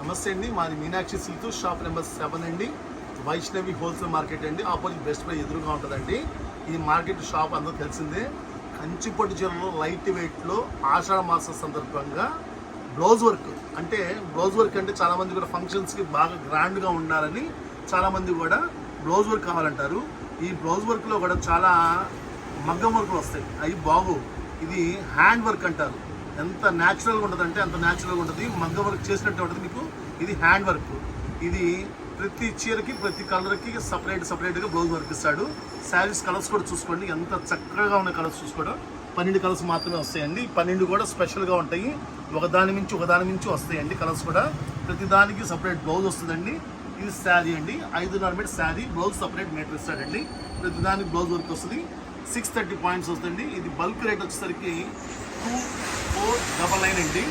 నమస్తే అండి, మాది మీనాక్షి సిల్క్ షాప్ నెంబర్ 7 అండి, వైష్ణవి హోల్సేల్ మార్కెట్ అండి. ఆపోజిట్ బెస్ట్ బై ఎదురుగా ఉంటుందండి. ఈ మార్కెట్ షాప్ అందరూ తెలిసిందే. కంచిపట్టు చీరలో లైట్ వెయిట్లో ఆషాఢ మాసం సందర్భంగా బ్లౌజ్ వర్క్ అంటే చాలామంది కూడా ఫంక్షన్స్కి బాగా గ్రాండ్గా ఉండాలని చాలామంది కూడా బ్లౌజ్ వర్క్ కావాలంటారు. ఈ బ్లౌజ్ వర్క్లో కూడా చాలా మగ్గం వర్క్లు వస్తాయి, అవి బాగు. ఇది హ్యాండ్ వర్క్ అంటారు. ఎంత న్యాచురల్గా ఉంటుంది అంటే అంత న్యాచురల్గా ఉంటుంది. మగ్గం వర్క్ చేసినట్టు ఉంటుంది మీకు. ఇది హ్యాండ్ వర్క్. ఇది ప్రతి చీరకి ప్రతి కలర్కి సపరేట్గా బ్లౌజ్ వర్క్ ఇస్తాడు. శారీస్ కలర్స్ కూడా చూసుకోండి, ఎంత చక్కగా ఉన్న కలర్స్ చూసుకోవడం. 12 కలర్స్ మాత్రమే వస్తాయండి. 12 కూడా స్పెషల్గా ఉంటాయి, ఒకదాని మించి వస్తాయండి కలర్స్ కూడా. ప్రతి దానికి సపరేట్ బ్లౌజ్ వస్తుందండి. ఇది శారీ అండి, 5.5 metre sari, blouse separate metre ఇస్తాడండి. ప్రతి దానికి బ్లౌజ్ వర్క్ వస్తుంది. 630 పాయింట్స్ వస్తుంది. ఇది బల్క్ రేట్ వచ్చేసరికి 2499 అండి,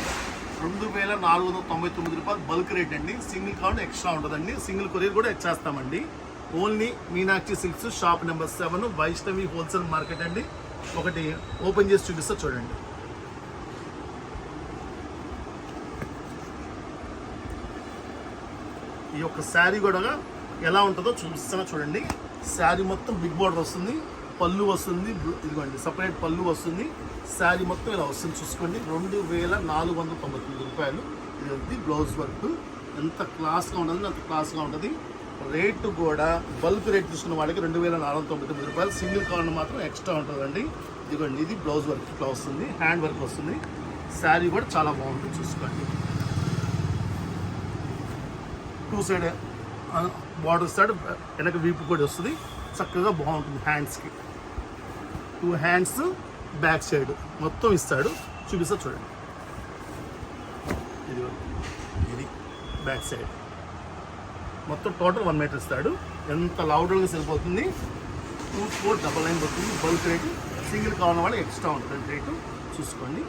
2499 రూపాయలు బల్క్ రేట్ అండి. సింగిల్ కౌంట్ ఎక్స్ట్రా ఉంటుందండి. సింగిల్ కొరియర్ కూడా ఇచ్చేస్తామండి. Only Meenakshi silks shop number 7 Vaishnavi wholesale market అండి. ఒకటి ఓపెన్ చేసి చూపిస్తా చూడండి. ఈ యొక్క శారీ కూడా ఎలా ఉంటుందో చూపిస్తున్నా చూడండి. శారీ మొత్తం బిగ్ బోర్డర్ వస్తుంది, పళ్ళు వస్తుంది, ఇదిగోండి సపరేట్ పళ్ళు వస్తుంది. శారీ మొత్తం ఇలా వస్తుంది చూసుకోండి. 2499 రూపాయలు. ఇది బ్లౌజ్ వర్క్. ఎంత క్లాస్గా ఉంటుంది అంత క్లాస్గా ఉంటుంది. రేటు కూడా బల్క్ రేట్ తీసుకున్న వాళ్ళకి 2499 రూపాయలు. సింగిల్ కౌంట్ మాత్రం ఎక్స్ట్రా ఉంటుందండి. ఇదిగోండి ఇది బ్లౌజ్ వర్క్ ఇట్లా వస్తుంది, హ్యాండ్ వర్క్ వస్తుంది. శారీ కూడా చాలా బాగుంటుంది చూసుకోండి. 2 సైడ్ బార్డర్ ఇస్తాడు, వెనక వీపు కూడా వస్తుంది. చక్కగా బాగుంటుంది. హ్యాండ్స్కి 2 హ్యాండ్స్ బ్యాక్ సైడ్ మొత్తం ఇస్తాడు. చూపిస్తా చూడండి. ఇది బ్యాక్ సైడ్ మొత్తం టోటల్ 1 మీటర్ ఇస్తాడు. ఎంత లౌడ్గా సరిపోతుంది. 2499 పడుతుంది బల్క్ రేటు. సింగిల్ కావాలని వాళ్ళు ఎక్స్ట్రా ఉంటుంది రేటు. చూసుకోండి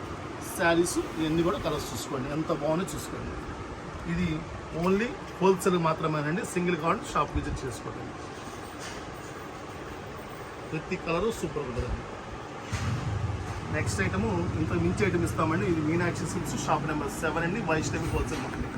శారీస్ ఇవన్నీ కూడా కలర్స్ చూసుకోండి, ఎంత బాగుందో చూసుకోండి. ఇది ఓన్లీ హోల్సేల్ మాత్రమేనండి. సింగిల్ కావాలి షాప్ విజిట్ చేసుకోండి. ప్రతి కలరు సూపర్ ఉంటుందండి. నెక్స్ట్ ఐటము ఇంత మించి ఐటమ్ ఇస్తామండి. ఇది మీనాక్షి సిల్క్స్ షాప్ నెంబర్ 7 అండి, వైష్ణవి హోల్సేల్ మార్కెట్.